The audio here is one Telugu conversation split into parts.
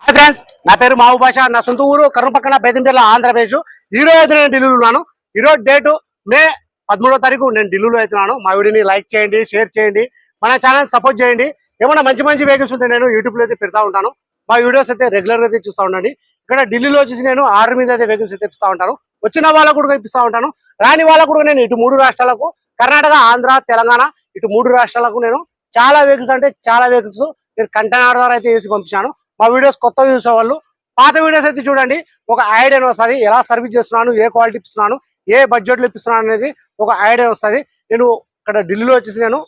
హాయ్ ఫ్రెండ్స్, నా పేరు మావు భాష. నా సొంత ఊరు కర్నూలు పక్కన బేదంపేట, ఆంధ్రప్రదేశ్. ఈ రోజు అయితే నేను ఢిల్లీలో ఉన్నాను. ఈ రోజు డేటు మే 13వ తారీఖు. నేను ఢిల్లీలో అవుతున్నాను. మా వీడియోని లైక్ చేయండి, షేర్ చేయండి, మన ఛానల్ సపోర్ట్ చేయండి. ఏమన్నా మంచి మంచి వెహికల్స్ ఉంటే నేను యూట్యూబ్ లో అయితే పెడతా ఉంటాను. మా వీడియోస్ అయితే రెగ్యులర్ గా అయితే చూస్తూ ఉండండి. ఇక్కడ ఢిల్లీలో వచ్చేసి నేను ఆర్డర్ మీద అయితే వెహికల్స్ అయితే ఇప్పిస్తా ఉంటాను. వచ్చిన వాళ్ళకు కూడా ఇప్పిస్తా ఉంటాను. రాని వాళ్ళకు కూడా నేను ఇటు 3 రాష్ట్రాలకు, కర్ణాటక, ఆంధ్ర, తెలంగాణ, ఇటు 3 రాష్ట్రాలకు నేను చాలా వెహికల్స్ అంటే చాలా వెహికల్స్ నేను కంటైనర్ ద్వారా అయితే వేసి పంపించాను. మా వీడియోస్ కొత్తగా చూసే వాళ్ళు పాత వీడియోస్ అయితే చూడండి. ఒక ఐడియా వస్తుంది, ఎలా సర్వీస్ చేస్తున్నాను, ఏ క్వాలిటీ ఇస్తున్నాను, ఏ బడ్జెట్ లో ఇప్పిస్తున్నాను అనేది ఒక ఐడియా వస్తుంది. నేను ఇక్కడ ఢిల్లీలో వచ్చేసి నేను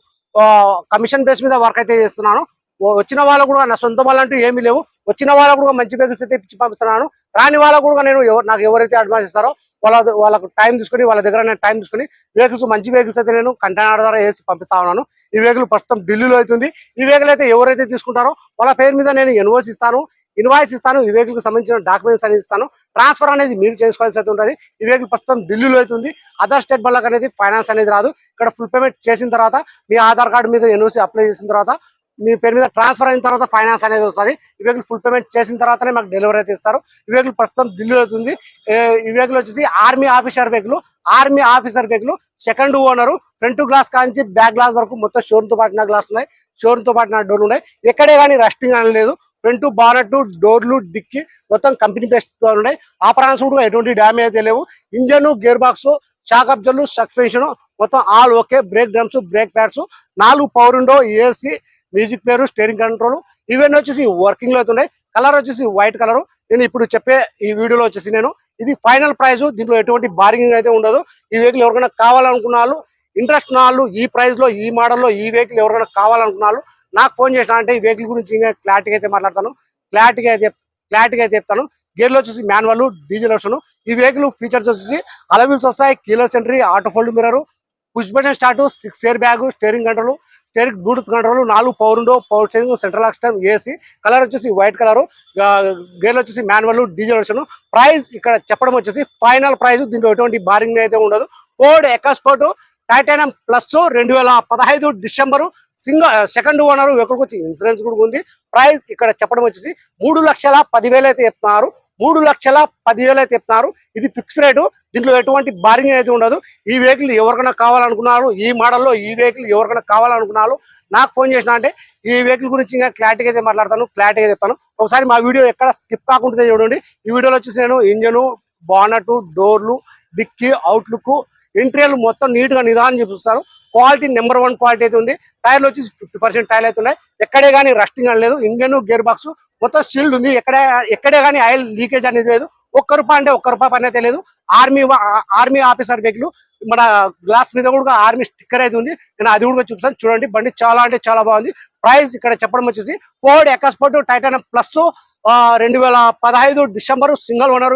కమిషన్ బేస్ మీద వర్క్ అయితే చేస్తున్నాను. వచ్చిన వాళ్ళకు కూడా నా సొంత వాళ్ళంటూ ఏమీ లేవు. వచ్చిన వాళ్ళకు కూడా మంచి వెహికల్స్ అయితే ఇప్పించి పంపిస్తున్నాను. రాని వాళ్ళకు కూడా నేను నాకు ఎవరైతే అడ్వాన్స్ ఇస్తారో వాళ్ళకు టైం తీసుకుని, వాళ్ళ దగ్గర నేను టైం తీసుకుని వెహికల్స్, మంచి వెహికల్స్ అయితే నేను కంటైనర్ ద్వారా వేసి పంపిస్తా ఉన్నాను. ఈ వెహికల్ ప్రస్తుతం ఢిల్లీలో అవుతుంది. ఈ వెహికల్ అయితే ఎవరైతే తీసుకుంటారో వాళ్ళ పేరు మీద నేను ఇన్వాయిస్ ఇస్తాను. ఈ వెహికల్ కి సంబంధించిన డాక్యుమెంట్స్ అనేది ఇస్తాను. ట్రాన్స్ఫర్ అనేది మీరు చేసుకోవాల్సి అయితే ఉంటుంది. ఈ వెహికల్ ప్రస్తుతం ఢిల్లీలో అవుతుంది. అదర్ స్టేట్ వాళ్ళకి అనేది ఫైనాన్స్ అనేది రాదు. ఇక్కడ ఫుల్ పేమెంట్ చేసిన తర్వాత, మీ ఆధార్ కార్డు మీద ఎన్ఓసి అప్లై చేసిన తర్వాత, మీ పేరు మీద ట్రాన్స్ఫర్ అయిన తర్వాత ఫైనాన్స్ అనేది వస్తుంది. ఈ వెహికల్ ఫుల్ పేమెంట్ చేసిన తర్వాతనే మాకు డెలివరీ అయితే ఇస్తారు. ఈ వెహికల్ ప్రస్తుతం ఢిల్లీలో అవుతుంది. ఈ వెహికల్ వచ్చేసి army officer vehicle. Second owner. Front glass కాంచి బ్యాక్ గ్లాస్ వరకు మొత్తం షోరూమ్ తో పాటు గ్లాస్ ఉన్నాయి. షోరూమ్ తో పాటు డోర్లు ఉన్నాయి. ఎక్కడే కానీ రస్టింగ్ అని లేదు. ఫ్రంట్ బానెట్, డోర్లు, డిక్కి మొత్తం కంపెనీ బెస్ట్ తో ఉన్నాయి. ఆపరాన్స్ కూడా ఎటువంటి డ్యామేజ్ అయితే లేవు. ఇంజన్, గేర్ బాక్స్, షాక్ అబ్జర్లు, సస్పెన్షన్ మొత్తం all okay. Brake drums, brake pads, 4 power window, AC, music player, steering control ఇవన్నీ వచ్చేసి వర్కింగ్ లో అవుతున్నాయి. కలర్ వచ్చేసి వైట్ కలర్. నేను ఇప్పుడు చెప్పే ఈ వీడియోలో వచ్చేసి నేను ఇది ఫైనల్ ప్రైస్. దీంట్లో ఎటువంటి బార్గింగ్ అయితే ఉండదు. ఈ వెహికల్ ఎవరికైనా కావాలనుకున్న వాళ్ళు, ఇంట్రెస్ట్ ఉన్న వాళ్ళు, ఈ ప్రైస్ లో, ఈ మోడల్లో ఈ వెహికల్ ఎవరికైనా కావాలనుకున్న వాళ్ళు నాకు ఫోన్ చేసిన అంటే ఈ వెహికల్ గురించి ఇంకా క్లారిటీగా అయితే మాట్లాడతాను. క్లారిటీగా అయితే చెప్తాను. గేర్లో వచ్చేసి మాన్యువల్, డీజిల్ వర్షన్. ఈ వెహికల్ ఫీచర్స్ వచ్చేసి అలవిల్స్ వస్తాయి, keyless entry, auto fold mirror, push button start, 6 air bag, steering control, steering Bluetooth control, 4 power window, power steering, central lock, AC. Colour వచ్చేసి వైట్ కలర్. గేర్లో వచ్చేసి మాన్యువల్, డీజిల్ వర్షన్. ప్రైస్ ఇక్కడ చెప్పడం వచ్చేసి ఫైనల్ ప్రైస్. దీంట్లో ఎటువంటి బారింగ్ అయితే ఉండదు. Ford EcoSport titanium plus 2015 December second owner. వెహికల్కి వచ్చి ఇన్సూరెన్స్ కూడా ఉంది. ప్రైస్ ఇక్కడ చెప్పడం వచ్చేసి 3,10,000 అయితే చెప్తున్నారు. 3,10,000 అయితే చెప్తున్నారు. ఇది ఫిక్స్ రేటు. దీంట్లో ఎటువంటి బారింగ్ అయితే ఉండదు. ఈ వెహికల్ ఎవరికైనా కావాలనుకున్నారు, ఈ మోడల్లో ఈ వెహికల్ ఎవరికైనా కావాలనుకున్నారు నాకు ఫోన్ చేసిన అంటే ఈ వెహికల్ గురించి ఇంకా క్లారిటీగా అయితే మాట్లాడతాను, క్లారిటీగా చెప్తాను. ఒకసారి మా వీడియో ఎక్కడ స్కిప్ కాకుండా చూడండి. ఈ వీడియోలో వచ్చేసి నేను ఇంజను, బానెట్, డోర్లు, డిక్కీ, అవుట్లుక్, ఇంటీరియర్ మొత్తం నీట్ గా నిదానం చూపిస్తారు. క్వాలిటీ నెంబర్ 1 క్వాలిటీ అయితే ఉంది. టైర్లు వచ్చేసి 50% టైర్లు అయితే ఉన్నాయి. ఎక్కడే కానీ రస్టింగ్ అని లేదు. ఇంజన్, గేర్ బాక్స్ మొత్తం షీల్డ్ ఉంది. ఎక్కడే కానీ ఆయిల్ లీకేజ్ అనేది లేదు. ఒక్క రూపాయి పని అయితే లేదు. Army officer vehicle. మన గ్లాస్ మీద కూడా ఆర్మీ స్టిక్కర్ అయితే ఉంది. నేను అది కూడా చూపిస్తాను. చూడండి, బండి చాలా అంటే చాలా బాగుంది. ప్రైస్ ఇక్కడ చెప్పడం వచ్చేసి Ford EcoSport titanium plus 2015 December single owner,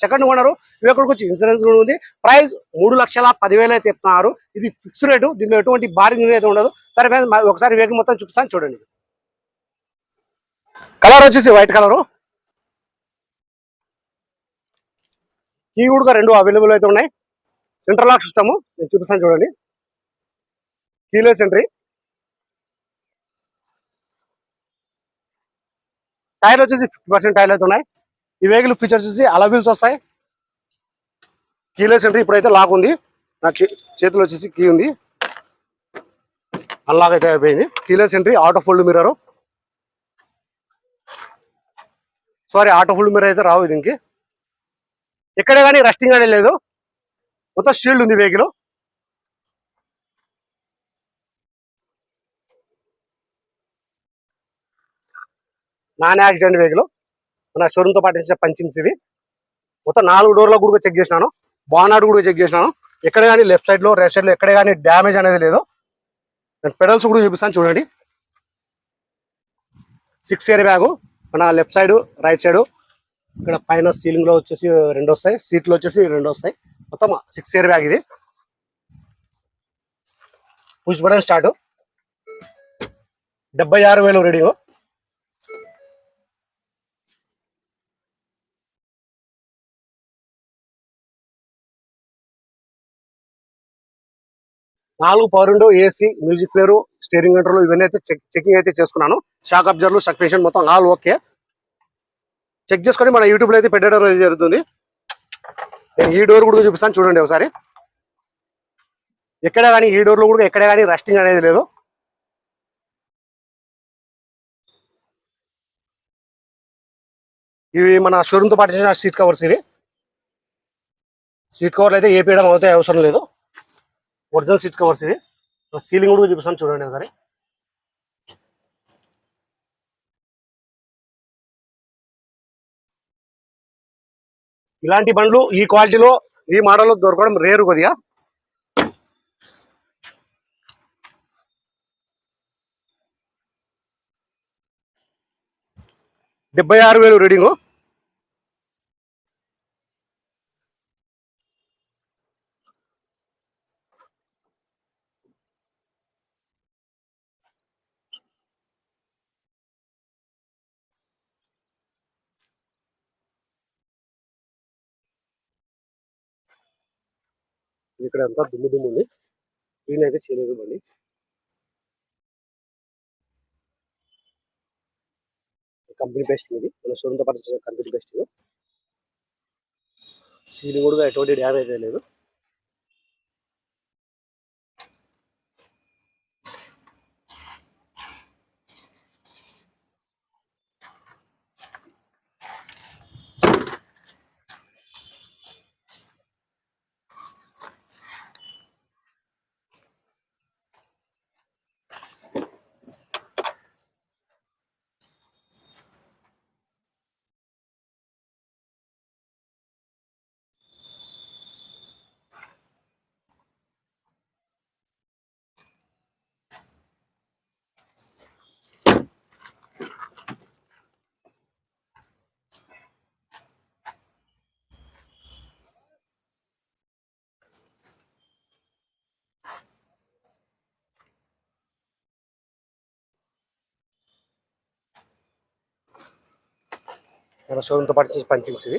second owner. వెహికల్కి వచ్చి ఇన్సూరెన్స్ కూడా ఉంది. ప్రైస్ 3,10,000 అయితే చెప్తున్నారు. ఇది ఫిక్స్ రేటు. దీనిలో ఎటువంటి బారింగ్ అయితే ఉండదు. సరే, ఒకసారి వెహికల్ మొత్తం చూపిస్తాను చూడండి. కలర్ వచ్చేసి వైట్ కలరు. కీ కూడా 2 అవైలబుల్ అయితే ఉన్నాయి. సెంట్రల్ లాక్ సిస్టమ్ నేను చూపిస్తాను చూడండి. Keyless entry. టైర్లు వచ్చేసి 50% టైర్లు అయితే ఉన్నాయి. ఈ వెహికల్ ఫీచర్స్ వచ్చేసి అలవిల్స్ వస్తాయి. Keyless entry. ఇప్పుడైతే లాక్ ఉంది. నా చేతిలో వచ్చేసి కీ ఉంది. అన్లాక్ అయితే అయిపోయింది. Keyless entry, auto fold mirror. Sorry, auto fold mirror అయితే రావు దీనికి. ఎక్కడే కానీ రస్టింగ్ అనేది లేదు. మొత్తం షీల్డ్ ఉంది వెహికల్. Non accident vehicle. మన షోరూమ్ తో పాటించిన పంచింగ్స్ ఇవి. మొత్తం 4 డోర్ల కూడా చెక్ చేసినాను. బానెట్ కూడా చెక్ చేసినాను. ఎక్కడ కానీ లెఫ్ట్ సైడ్ లో, రైట్ సైడ్ లో ఎక్కడ కానీ డ్యామేజ్ అనేది లేదు. నేను పెడల్స్ కూడా చూపిస్తాను చూడండి. 6 ఎయిర్ బ్యాగ్. మన లెఫ్ట్ సైడ్, రైట్ సైడ్, ఇక్కడ పైన సీలింగ్ లో వచ్చేసి 2 వస్తాయి. సీట్లు వచ్చేసి 2 వస్తాయి. మొత్తం 6 ఎయిర్ బ్యాగ్. ఇది పుష్ బటన్ స్టార్ట్. 76,000 రీడింగ్. నాలుగు power window, AC, music player, steering control ఇవన్నీ అయితే చెకింగ్ అయితే చేసుకున్నాను. షాక్ అబ్జర్లు, సస్పెన్షన్ మొత్తం ఆల్ ఓకే. చెక్ చేసుకొని మన యూట్యూబ్లో అయితే పెట్టడం అనేది జరుగుతుంది. నేను ఈ డోర్ కూడా చూపిస్తాను చూడండి ఒకసారి. ఎక్కడ కానీ ఈ డోర్లో కూడా ఎక్కడ కానీ రస్టింగ్ అనేది లేదు. ఇవి మన షోరూమ్తో పాటు చేసిన సీట్ కవర్స్. ఇవి సీట్ కవర్లు అయితే ఏపీయడం అయితే అవసరం లేదు, ఒరిజినల్ సీట్ కవర్స్ ఇవి. సీలింగ్ కూడా చూపిస్తాను చూడండి ఒకసారి. ఇలాంటి బండ్లు ఈ క్వాలిటీలో ఈ మోడల్లో దొరకడం రేరు కొద్దిగా. $76,000 రీడింగు. ఇక్కడ అంతా దుమ్ము దుమ్ము ఉంది, క్లీన్ అయితే చేయలేదు బండి. కంపెనీ బెస్ట్ ఇది, మన షోరూమ్తో పాటు చేసిన కంపెనీ బెస్ట్. సీలింగ్ కూడా ఎటువంటి డ్యామేజ్ అయితే లేదు. మన షోరూమ్తో పాటు చేసిన పంచింగ్స్ ఇవి.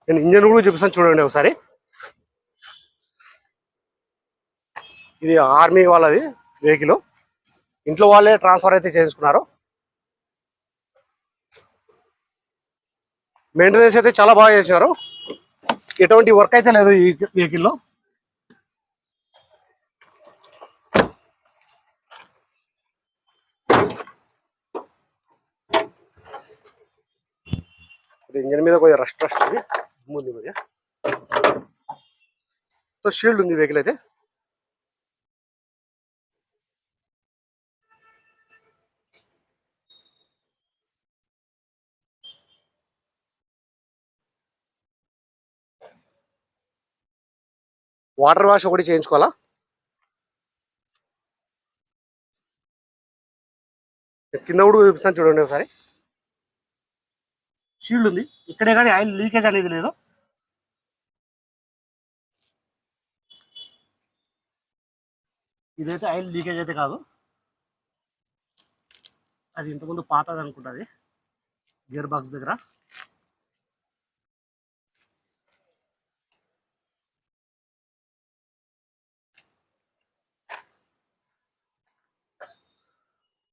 నేను ఇంజన్ కూడా చూపిస్తాను చూడండి ఒకసారి. ఇది ఆర్మీ వాళ్ళది వెహికల్, ఇంట్లో వాళ్ళే ట్రాన్స్ఫర్ అయితే చేయించుకున్నారు. మెయింటెనెన్స్ అయితే చాలా బాగా చేశారు, ఎటువంటి వర్క్ అయితే లేదు ఈ వెహికల్లో. ఇంజన్ మీద కొద్దిగా రస్ట్ ఉంది, ముందు కొద్దిగా. సో షీల్డ్ ఉంది వెహికల్ అయితే. వాటర్ వాష్ ఒకటి చేయించుకోవాలా. కింద కూడా చూపిస్తాను చూడండి ఒకసారి. షీల్డ్ ఉంది, ఇక్కడే కానీ ఆయిల్ లీకేజ్ అనేది లేదు. ఇదైతే ఆయిల్ లీకేజ్ అయితే కాదు, అది ఇంతకుముందు పాతది అనుకుంటుంది గేర్ బాక్స్ దగ్గర.